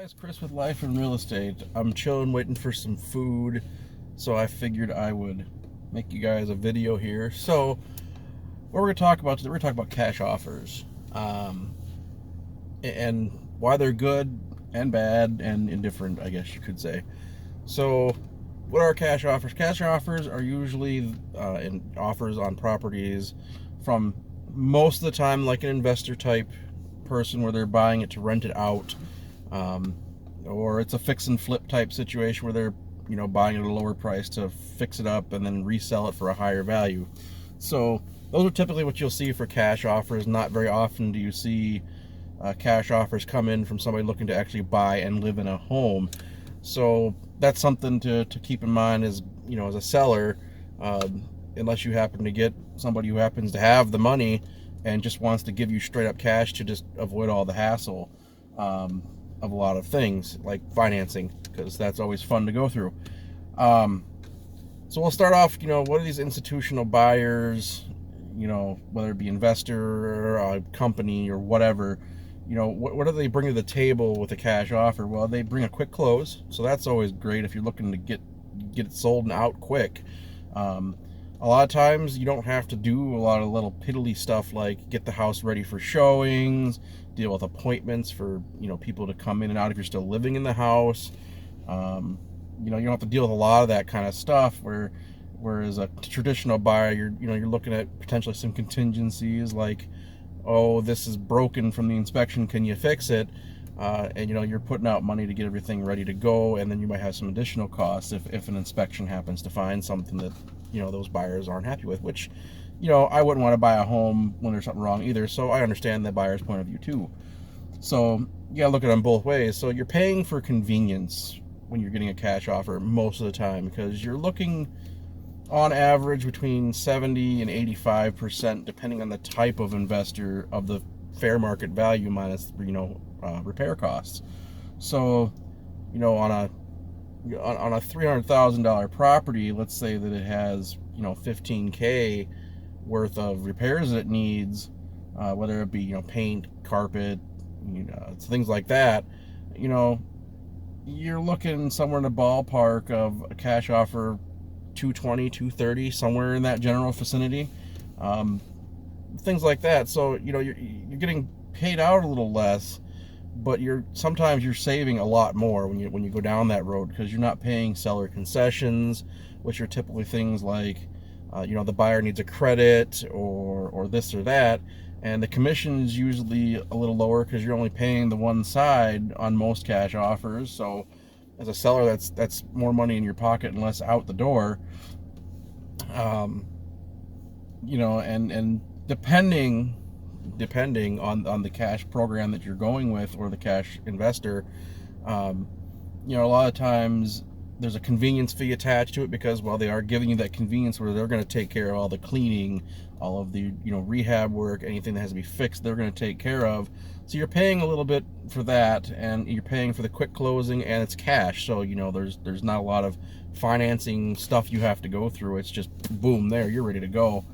Guys, Chris with Life and Real Estate. I'm chilling waiting for some food, so I figured I would make you guys a video here. So what we're going to talk about today, we're going to talk about cash offers, and why they're good and bad and indifferent, I guess you could say. So what are cash offers? Cash offers are usually offers on properties from, most of the time, like an investor type person where they're buying it to rent it out. Or it's a fix and flip type situation where they're buying it at a lower price to fix it up and then resell it for a higher value. So those are typically what you'll see for cash offers. Not very often do you see cash offers come in from somebody looking to actually buy and live in a home. So that's something to keep in mind as as a seller, unless you happen to get somebody who happens to have the money and just wants to give you straight up cash to just avoid all the hassle of a lot of things like financing, because that's always fun to go through. So we'll start off, what are these institutional buyers, whether it be investor or a company or whatever, what do they bring to the table with a cash offer? Well, they bring a quick close, so that's always great if you're looking to get it sold and out quick. A lot of times you don't have to do a lot of little piddly stuff like get the house ready for showings, deal with appointments for people to come in and out if you're still living in the house. You don't have to deal with a lot of that kind of stuff, whereas a traditional buyer, you're looking at potentially some contingencies like, oh, this is broken from the inspection, can you fix it? And you're putting out money to get everything ready to go, and then you might have some additional costs if an inspection happens to find something that those buyers aren't happy with, which I wouldn't want to buy a home when there's something wrong either, so I understand the buyer's point of view too. So you gotta look at them both ways. So you're paying for convenience when you're getting a cash offer most of the time, because you're looking on average between 70 and 85%, depending on the type of investor, of the fair market value minus repair costs. So on a $300,000 property, let's say that it has $15K worth of repairs that it needs, whether it be paint, carpet, things like that. You're looking somewhere in the ballpark of a cash offer 220, 230, somewhere in that general vicinity, things like that. So you're getting paid out a little less, but sometimes you're saving a lot more when you go down that road, because you're not paying seller concessions, which are typically things like the buyer needs a credit or this or that, and the commission is usually a little lower because you're only paying the one side on most cash offers. So as a seller, that's more money in your pocket and less out the door. And depending on the cash program that you're going with, or the cash investor, a lot of times there's a convenience fee attached to it, because, well, they are giving you that convenience where they're going to take care of all the cleaning, all of the rehab work, anything that has to be fixed, they're going to take care of. So you're paying a little bit for that, and you're paying for the quick closing, and it's cash. So there's not a lot of financing stuff you have to go through. It's just boom, there, you're ready to go.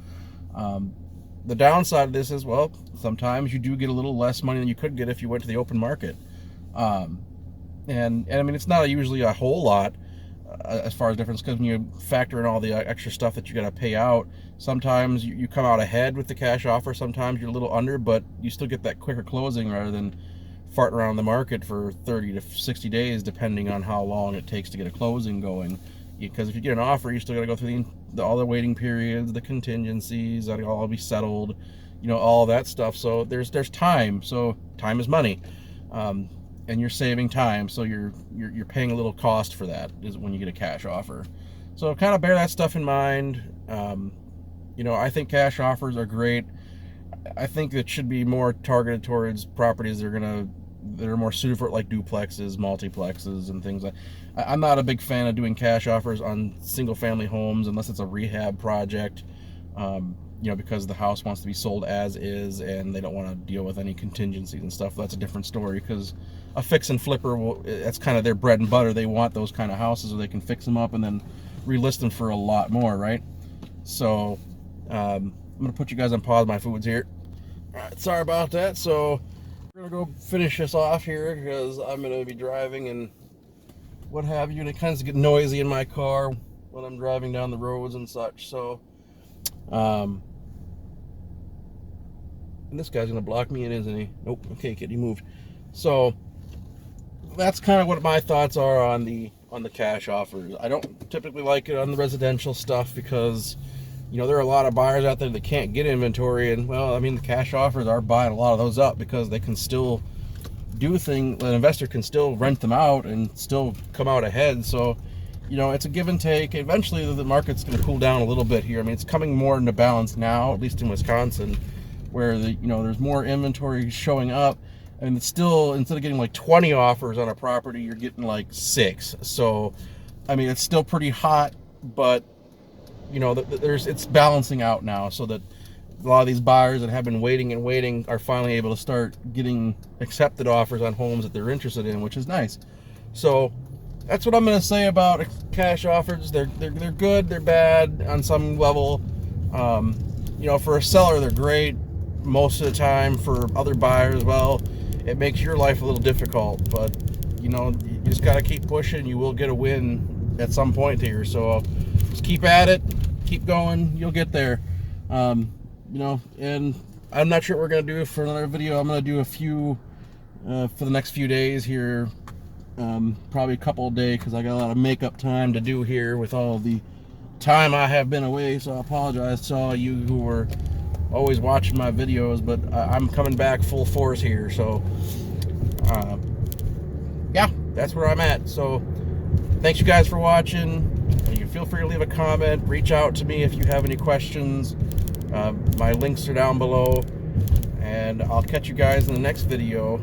The downside of this is, well, sometimes you do get a little less money than you could get if you went to the open market. And I mean, it's not usually a whole lot as far as difference, because when you factor in all the extra stuff that you got to pay out, sometimes you come out ahead with the cash offer, sometimes you're a little under, but you still get that quicker closing rather than farting around the market for 30 to 60 days, depending on how long it takes to get a closing going. Because if you get an offer, you still got to go through all the waiting periods, the contingencies, that'll all be settled, all that stuff. So there's time. So time is money, and you're saving time. So you're paying a little cost for that, is when you get a cash offer. So kind of bear that stuff in mind. I think cash offers are great. I think it should be more targeted towards properties that are more suited for it, like duplexes, multiplexes, and things like. I'm not a big fan of doing cash offers on single family homes unless it's a rehab project, because the house wants to be sold as is and they don't want to deal with any contingencies and stuff. That's a different story, because a fix and flipper, that's kind of their bread and butter. They want those kind of houses where they can fix them up and then relist them for a lot more, right? So I'm gonna put you guys on pause. My food's here. All right, sorry about that. So we're We're gonna go finish this off here because I'm gonna be driving and what have you, and it kind of gets noisy in my car when I'm driving down the roads and such. So, and this guy's gonna block me in, isn't he? Nope. Okay, kid, he moved. So that's kind of what my thoughts are on the cash offers. I don't typically like it on the residential stuff because, you know, there are a lot of buyers out there that can't get inventory, and well, I mean, the cash offers are buying a lot of those up because they can still do things. An investor can still rent them out and still come out ahead. So, you know, it's a give and take. Eventually, the market's going to cool down a little bit here. I mean, it's coming more into balance now, at least in Wisconsin, where there's more inventory showing up, and it's still, instead of getting like 20 offers on a property, you're getting like 6. So, I mean, it's still pretty hot, but you know, it's balancing out now, so that a lot of these buyers that have been waiting and waiting are finally able to start getting accepted offers on homes that they're interested in, which is nice. So that's what I'm going to say about cash offers. They're good, they're bad on some level. You know, for a seller, they're great most of the time. For other buyers, well, it makes your life a little difficult, but you know, you just got to keep pushing. You will get a win at some point here. So just keep at it, keep going, you'll get there. You know, and I'm not sure what we're going to do for another video. I'm going to do a few for the next few days here, probably a couple of days, because I got a lot of makeup time to do here with all the time I have been away. So I apologize to all you who were always watching my videos, but I'm coming back full force here. So yeah, that's where I'm at. So thanks you guys for watching. You can feel free to leave a comment, reach out to me if you have any questions. My links are down below, and I'll catch you guys in the next video.